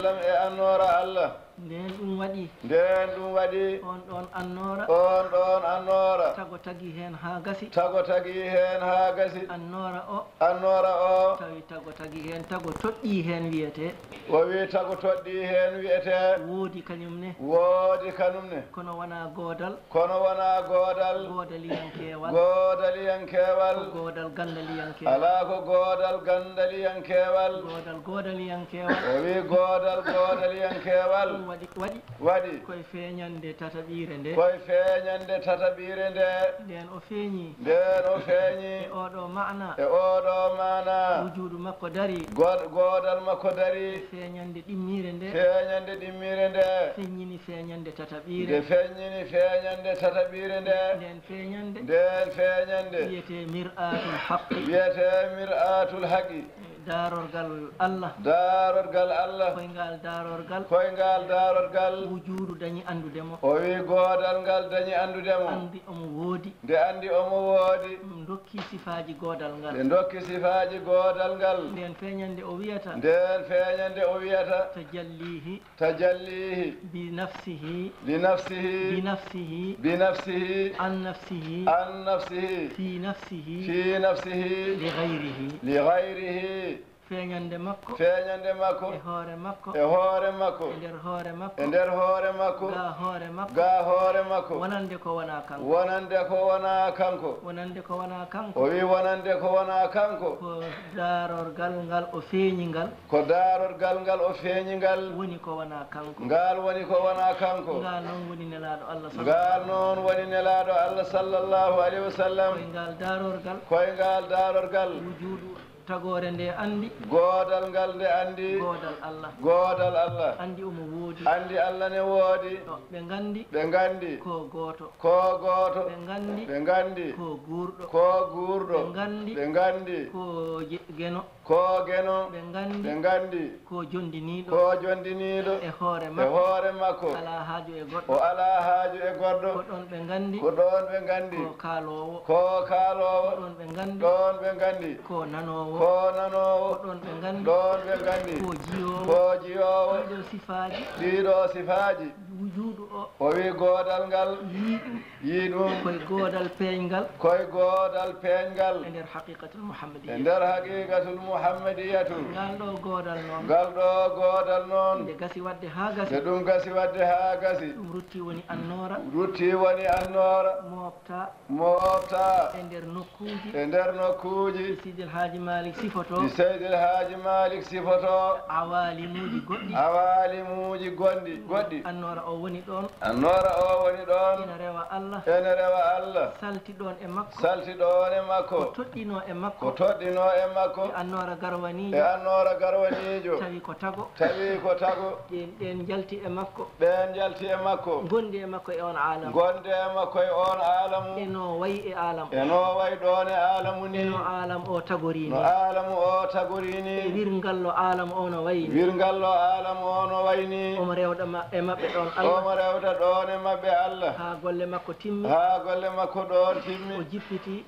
sallam e annora Allah nden ɗum waɗi nden ɗum waɗi on ɗon annora on ɗon annora tago tagi hen ha gasi tago tagi hen ha gasi annora o tawi tago tagi hen tago toɗɗi hen wiyete o wi tago toɗɗi hen wiyete woodi kañum ne woodi kanum ne kono wona goodal goodaliyankewal goodaliyankewal goodal gandaliyankewal ala ko goodal gandaliyankewal goodaliyankewal o wi goodal goodaliyankewal waɗi koye feeñande tataɓire nde nden o feeñi e oɗo maana wujudu makko dari goodal makko dari feeñande ɗimmire nde feññini feeñande tataɓire nden feeñande wiyete mir'atul haqqi darorgal Allah koyngal darorgal wujudu dañi andudemo o wi goodal ngal dañi andudemo andi omo woodi dokki sifaji goodal ngal nden feeñande o wiyata tajallihi bi nafsihi an nafsihi fi nafsihi li ghayrihi feeñande makko e hoore makko e nder hoore makko ga hoore makko wonande ko wona kanko o wi wonande ko wona kanko ko darorgal ngal o feeñingal woni ko wona kanko ngal noon woni nelaɗo Allah sallallahu alaihi wasallam koyngal darorgal wujudu tagore nde andi goodal ngal nde andi goodal Allah andi omo woodi andi Allah ne woodi ɓe gandi ko gooto ɓe gandi ko guurɗo ɓe gandi ko geno ɓe gandi ko jondiniɗo e hoore makko ala haaju e goɗɗo ko ɗon ɓe gandi ko kaalowo ko ɗon ɓe gandi ko nanowo ɗon ɓe gandi ko jiyowo ɗiɗo sifaji wujudu o wi goodal ngal yiɗum koye goodal peeñgal e nder haqiqatul muhammadiyatu ngal ɗo goodal noon nde gasi wadde ha gasi ɗum rutti woni annora mofta e nder nokkuji sidil haaji malik sifoto awalimuji goɗɗi annora o woni ɗon ene rewa Allah salti ɗon e makko ko toɗɗino e makko e annora garwanijo tawi ko tago ɗen jalti e makko gondi e makko e on alamu eno wayi e alam ɗon e alamu ni eno alam o tagorini e wirngallo alam o no wayni omo rewɗa e maɓɓe ɗon Allah ha golle makko timmi ɗon timmi o jippiti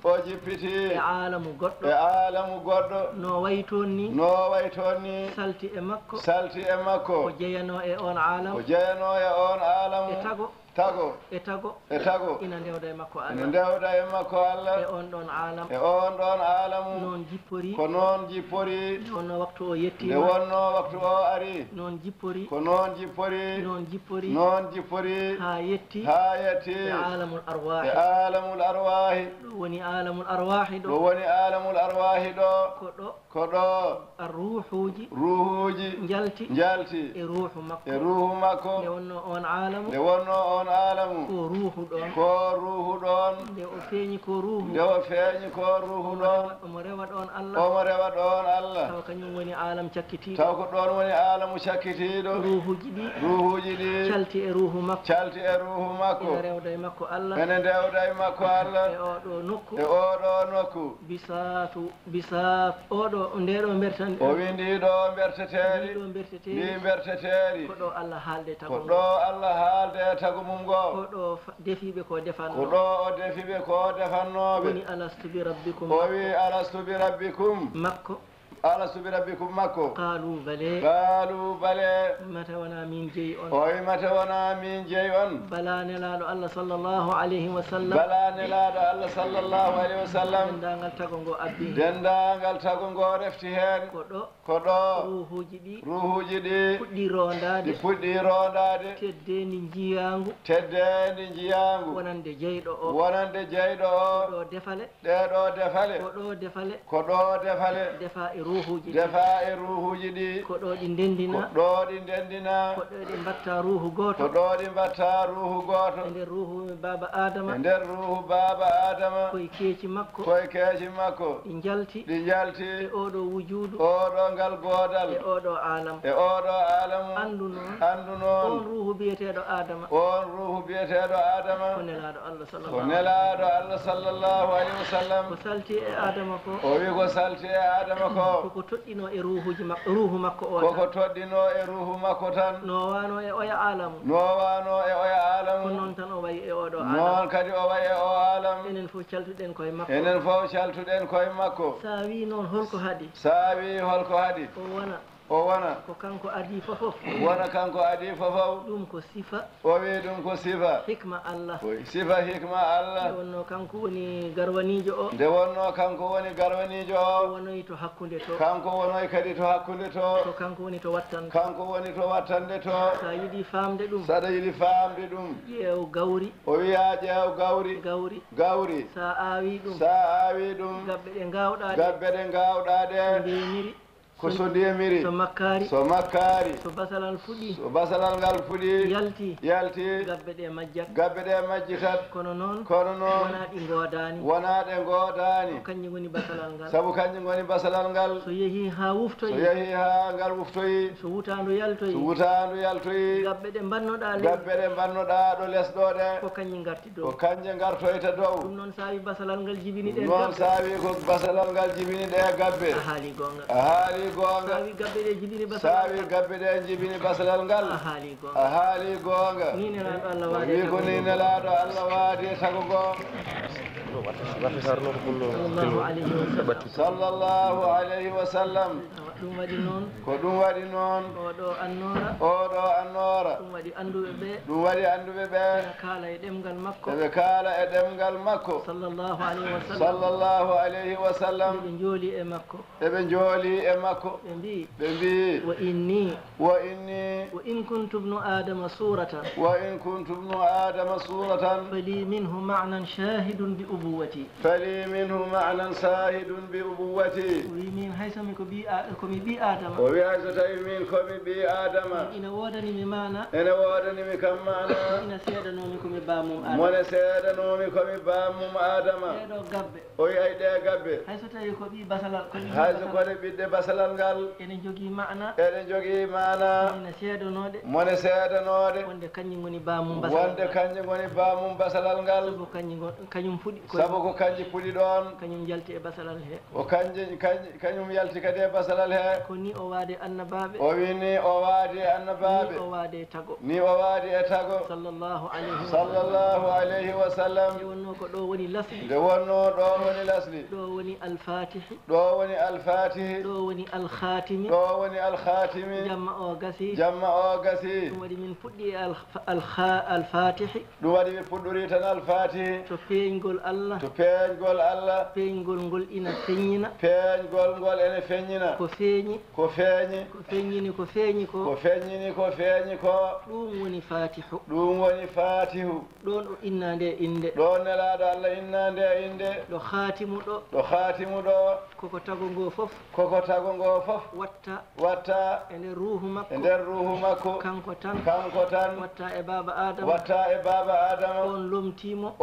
e alamu goɗɗo no wayi toon ni salti e makko o jeyano e on alam e tago ina ndewda e makko Allah e on ɗon alamu noon jippori nde wonno waktu o ari noon jippori ha yetti e alamul arwahi ɗo woni alamul arwahi ɗo ko ɗo ruhuji jalti e ruhu makko nde wonno on alamu ko ruhu ɗon nde o feeñi ko ruhu ɗon omo rewa ɗon Allah taw kañum woni alam cakkitiɗo taw ko ɗon woni alamu cakkitiɗo ruhuji ɗi calti e ruhu makko ene rewda e makko Allah e oɗo nokku bisat oɗo ndeɗo bertan o wi ndiɗo berteteri ko ɗo Allah haalde tagu mum go ko ɗo defiɓe ko defannoɓe woni alastu bi rabbikum makko alastu bi rabbikum makko qalu bale mata wana min jeyi on oy mata wana min jeyi on bala nelaɗo Allah sallallahu alayhi wa sallam bala nelaɗo Allah sallallahu alayhi wa sallam dendagal tago ngo abbi dendagal tago ngo refti hen ko ɗo ruhuji ɗi puɗɗi rondade teddeni jiyangu wonande jeyɗo o ɗo defale ko ɗo defale defa e ruhuji ɗi ko ɗo ɗi ndendina ko ɗo ɗi mbatta ruhu goto e nder ruhu baba adama koye keeci makko ɗi jalti e oɗo wujudu ngal godal e oɗo alam andu noon on ruhu biyeteɗo adama ko nelaɗo Allah sallallahu alayhi wa sallam ko salti e adama ko o wi ko salti e adama ko koko toɗɗino e ruhu makko o koko toɗɗino e ruhu makko tan no wano e oya alamu ko noon tan o wayi e oɗo alam noon kadi o wayi e o alam enen fof caltuɗen koye makko sa wi noon holko haɗi o wona ko kanko adi fofof ɗum ko sifa o wi ɗum ko sifa hikma Allah nde wonno kanko woni garwanijo o o wonoyi to hakkude to kanko wonoyi kadi to hakkude to kanko woni to wattande to sa yiɗi famde ɗum saɗa yiɗi famde ɗum ƴeew gawri o wiya ƴeew gawri sa awi ɗum gabbe ɗe gawɗa ɗe ko so ndemiri so makkari so basalal ngal fuɗi yalti gabbe ɗe majjitat kono noon wona ɗe godani kanjum woni basalal ngal sabu kanjum woni basalal ngal so yeehi ha ngal wuftoyi so wutandu yaltoyi gabbe ɗe bannoɗa ɗo lesɗo ɗe ko kanje gartoyta dow ɗum noon sawi basalal ngal jibini ɗe ko basalal ngal jibini ɗe gabbe a haali gonga sawi gabbe ɗe jibini basalal ngal a haali gonga wi ko ni nelaɗo Allah waadi e tago go sallallahu alayhi wa sallam ɗum waɗi noon oɗo annora ɗum waɗi anduɓe ɓe eɓe kaala e ɗemgal makko sallallahu alayhi wa sallam eɓe jooli e makko ɓe mbi wa inni wa in kuntu ibnu adama suratan fali minhu ma'nan shahidun bi ubuwati wi min haysami komi bi adama o wi hay so tawi min komi bi adama ina wodanimi mana kam mana ina seedanomi komi bamum adama mone seedanomi komi bamum adama ɗeɗo gabbe o wi ay ɗe gabbe hay so tawi ko ɓi basalal hayso koɗe ɓiɗɗe basalal ngal eɗen jogii mana mone seedanode wonde kañum woni bamum basalal ngal sabu ko kanji puɗi ɗon kañum jalti e basalal he o kañum yalti kadi e basalal he ko ni o waade annabaɓe o wi ni o waade annabaɓe ni o waade e tago sallallahu alayhi wa sallam nde wonno ko ɗo woni lasli ɗo woni alfatihi ɗo woni alfatihi ɗo woni alkhatimi jamma o gasi ɗum waɗi min puɗɗi alfatihi ɗum waɗi mi puɗɗori tan alfatihi to peeñgol Allah peeñgol ngol ina feññina peeñgol ngol ene feññina ko feeñi ko feññini ko feeñi ko ɗum woni fatihu ɗon o inna nde inde ɗo nelaɗo Allah inna nde inde ɗo khatimu ɗo koko tago ngo fof watta e nder ruhu makko kanko tan watta e baba adama on lomtimo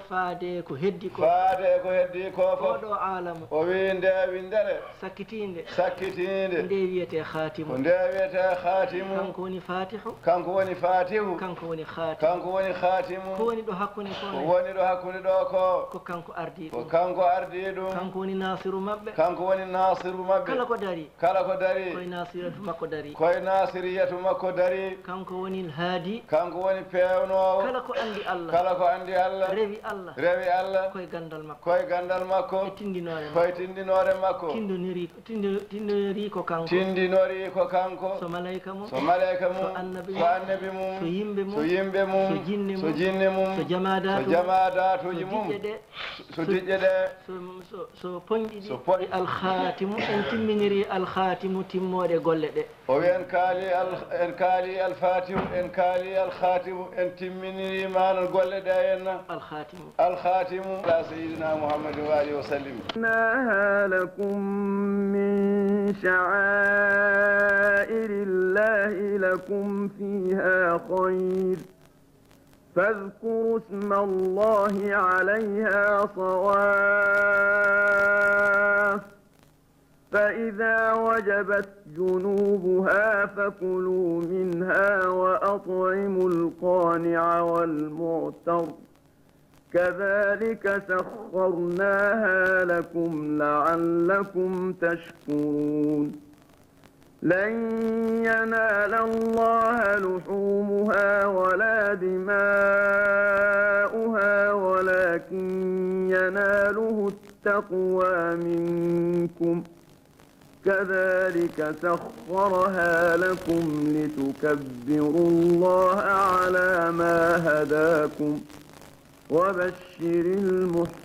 faade ko heddi ko fof oɗo alamu o wi nde windere sakkitinde nde wiyete khatimu kanko woni fatihu fatihu kanko woni fatihu kanko woni khatim kanko woni khatimu ko woni ɗo hakkunde ko woni ɗo hakkunde ɗo ko kanko ardi ko kanko ardi ɗum kanko woni nasiru mabɓe kanko woni nasiru mabɓe kala ko dari koye nasiriyatu makko dari koye nasiriyatu makko dari kanko woni haadi kanko woni pewnowo kala ko andi Allah kala ko andi Allah rewi Allah koye gandal makko e tindinore makko tindinori ko kanko so malaika mum so annabi mum so yimɓe mum so jinne mum so jamadatuji mum so diƴƴe ɗe so poñɗi ɗi alkhatimu en timminiri alkhatimu timmoɗe golle ɗe o wi en kaali alfatihu en kaali alkhatimu en timminiri manon golle ɗe henna alkhatimu ala sayidina muhammadin wa alihi wa sallim naha lakum min sha'airillahi lakum fiha khayr فاذكروا اسم الله عليها صواف فإذا وجبت جنوبها فكلوا منها وأطعموا القانع والمعتر كذلك سخرناها لكم لعلكم تشكرون لن ينال الله لحومها ولا دماؤها ولكن يناله التقوى منكم كذلك سخرها لكم لتكبروا الله على ما هداكم وبشر المحسنين